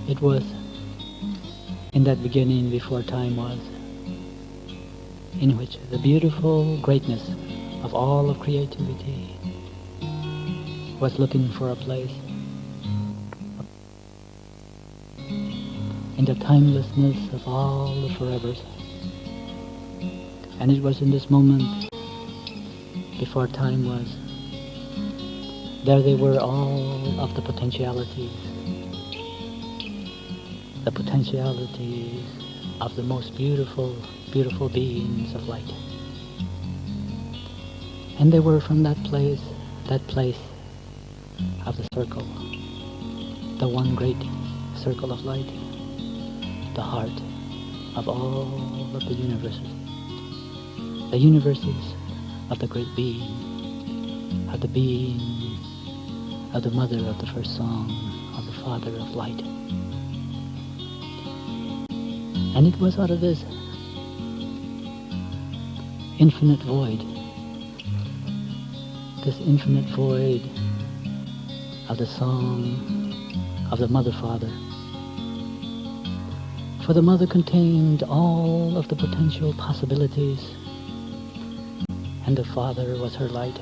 It was in that beginning before time was, in which the beautiful greatness of all of creativity was looking for a place. In the timelessness of all the forevers. And it was in this moment, before time was, there they were, all of the potentialities of the most beautiful, beautiful beings of light. And they were from that place of the circle, the one great circle of light, the heart of all of the universes of the great being, of the being, of the mother of the first song, of the father of light. And it was out of this infinite void of the song of the mother-father. For the mother contained all of the potential possibilities, and the father was her light.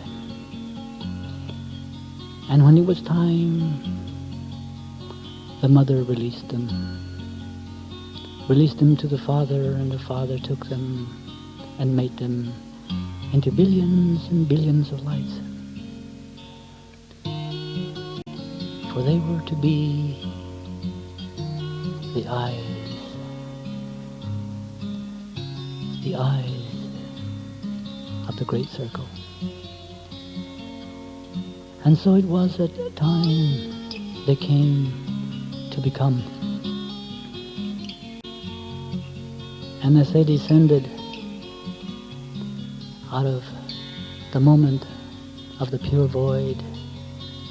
And when it was time, the mother released them to the father, and the father took them and made them into billions and billions of lights. For they were to be the eyes of the great circle. And so it was at a time they came to become. And as they descended out of the moment of the pure void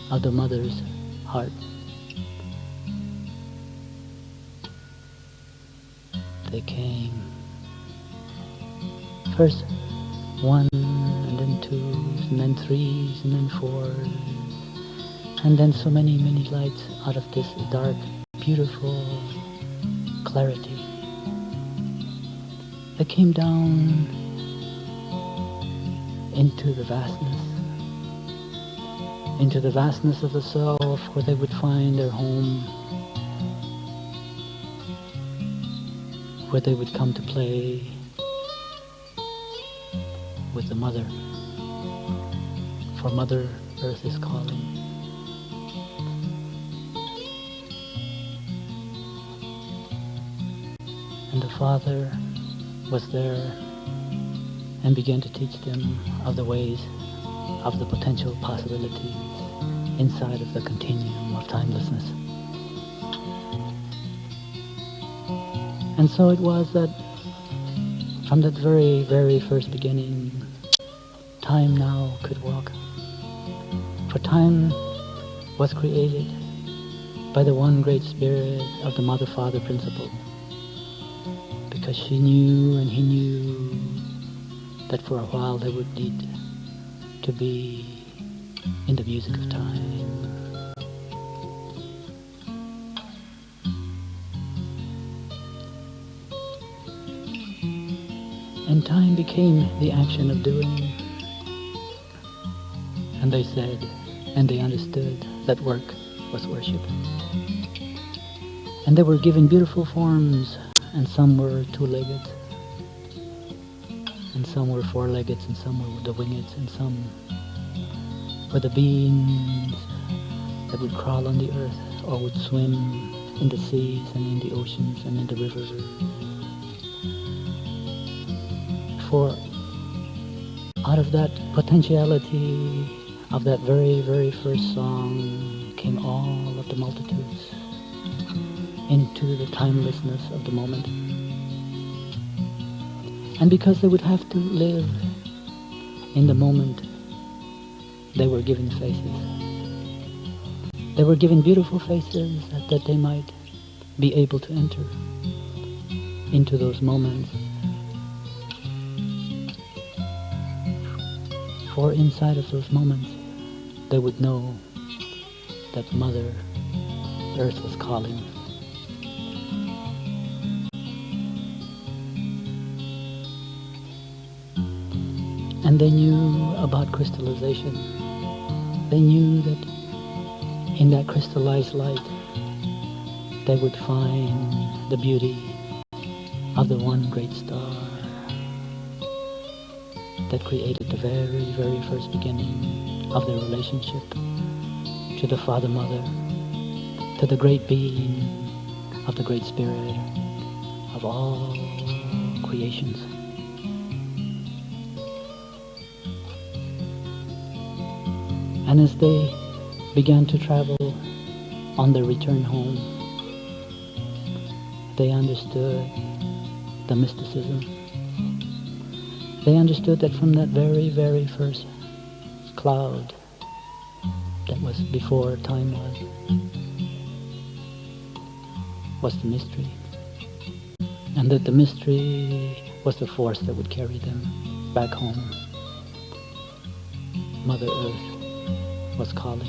of the mother's heart, they came. First one, and then twos, and then threes, and then fours, and then so many, many lights out of this dark, beautiful clarity. They came down into the vastness of the self, where they would find their home, where they would come to play with the mother, for Mother Earth is calling. And the father was there and began to teach them of the ways of the potential possibilities inside of the continuum of timelessness. And so it was that from that very, very first beginning, time now could walk. For time was created by the one great spirit of the mother-father principle, because she knew and he knew that for a while they would need to be in the music of time. And time became the action of doing. And they said, and they understood that work was worship. And they were given beautiful forms, and some were two-legged, and some were four-legged, and some were the winged, and some were the beings that would crawl on the earth or would swim in the seas and in the oceans and in the rivers. For out of that potentiality of that very, very first song came all of the multitudes into the timelessness of the moment. And because they would have to live in the moment, they were given faces. They were given beautiful faces that they might be able to enter into those moments. For inside of those moments, they would know that Mother Earth was calling. And they knew about crystallization. They knew that in that crystallized light they would find the beauty of the one great star that created the very, very first beginning of their relationship to the Father-Mother, to the great being of the great spirit of all creations. And as they began to travel on their return home, they understood the mysticism. They understood that from that very, very first cloud that was before time was the mystery. And that the mystery was the force that would carry them back home. Mother Earth was calling.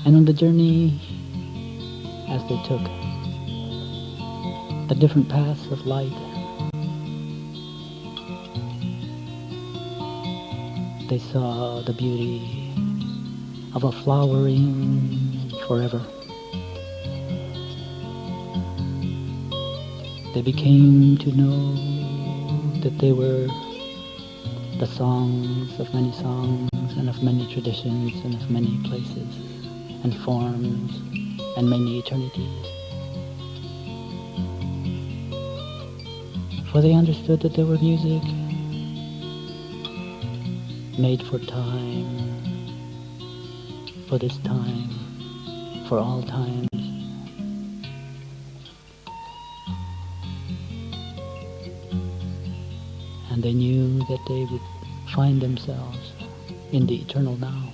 And on the journey, as they took the different paths of light, they saw the beauty of a flowering forever. They became to know that they were the songs of many songs and of many traditions and of many places and forms and many eternities. For they understood that they were music made for time, for this time, for all times. And they knew that they would find themselves in the eternal now.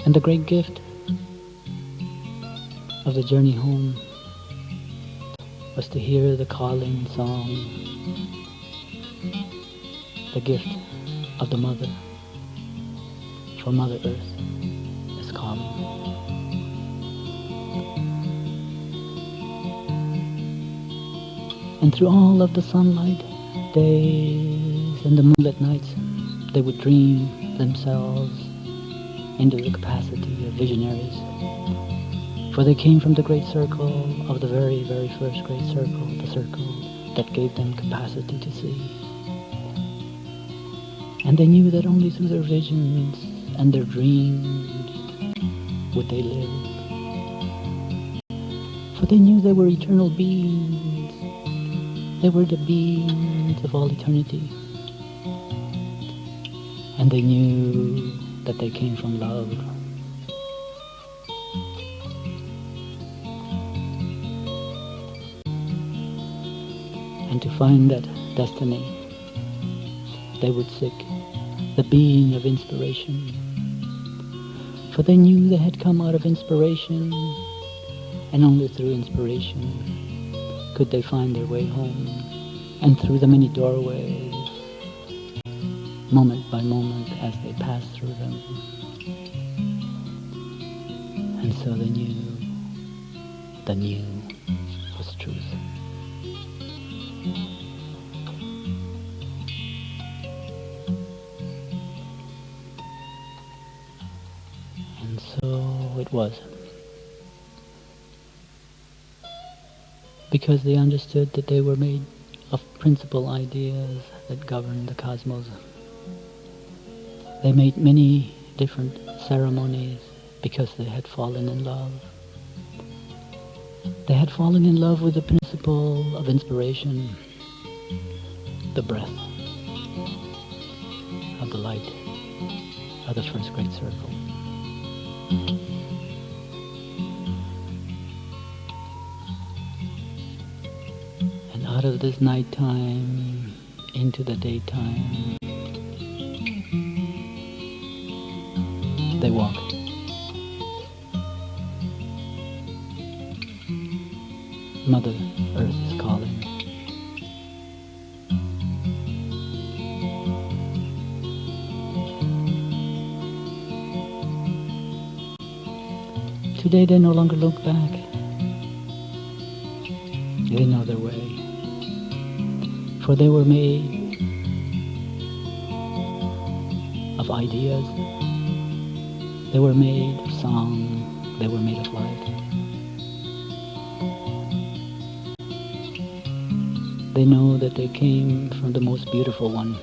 And the great gift of the journey home was to hear the calling song, the gift of the mother, for Mother Earth is calling. And through all of the sunlight days and the moonlit nights, they would dream themselves into the capacity of visionaries. For they came from the great circle of the very, very first great circle, the circle that gave them capacity to see. And they knew that only through their visions and their dreams would they live. For they knew they were eternal beings. They were the beings of all eternity. And they knew that they came from love. And to find that destiny, they would seek the being of inspiration. For they knew they had come out of inspiration, and only through inspiration could they find their way home. And through the many doorways, moment by moment as they passed through them. And so they knew the new was truth. And so it was. Because they understood that they were made of principal ideas that govern the cosmos. They made many different ceremonies because they had fallen in love. They had fallen in love with the principle of inspiration, the breath of the light of the first great circle. And out of this nighttime into the daytime, they walked. Mother Earth is calling. Today they no longer look back. They know their way. For they were made of ideas. They were made of song. They were made of light. They know that they came from the most beautiful one,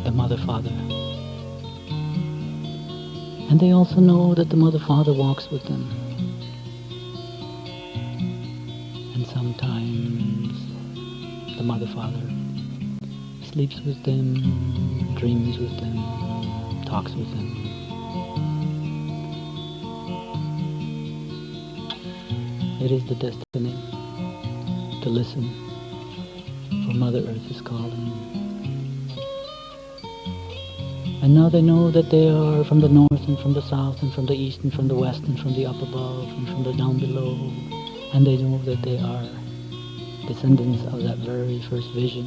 the Mother Father. And they also know that the Mother Father walks with them. And sometimes the Mother Father sleeps with them, dreams with them, talks with them. It is the destiny to listen, for Mother Earth is calling. And now they know that they are from the north and from the south and from the east and from the west and from the up above and from the down below. And they know that they are descendants of that very first vision,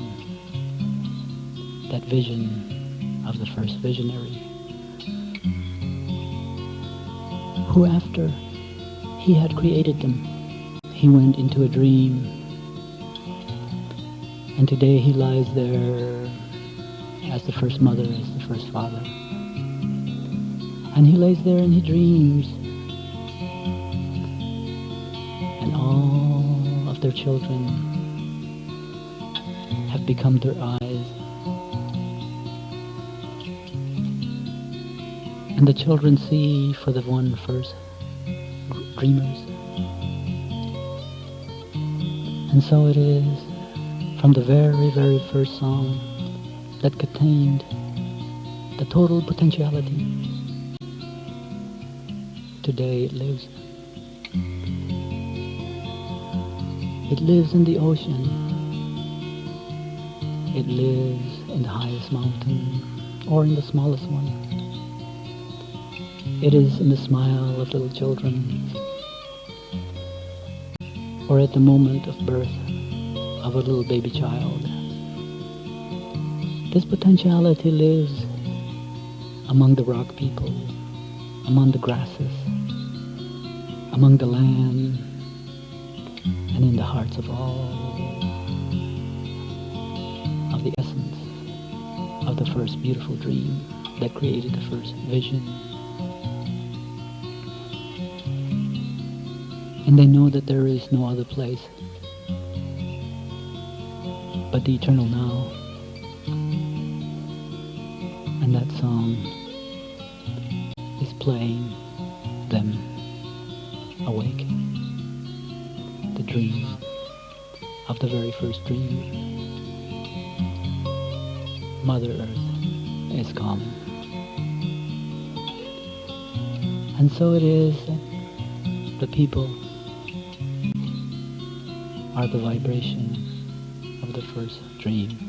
that vision of the first visionary, who after he had created them, he went into a dream. And today he lies there as the first mother, as the first father. And he lays there and he dreams. And all of their children have become their eyes. And the children see for the one first dreamers. And so it is from the very, very first song that contained the total potentiality. Today it lives. It lives in the ocean. It lives in the highest mountain or in the smallest one. It is in the smile of little children or at the moment of birth of a little baby child. This potentiality lives among the rock people, among the grasses, among the land, and in the hearts of all of the essence of the first beautiful dream that created the first vision. And they know that there is no other place but the eternal now. And that song is playing them awake. The dream of the very first dream. Mother Earth is calling. And so it is that the people are the vibration of the first dream.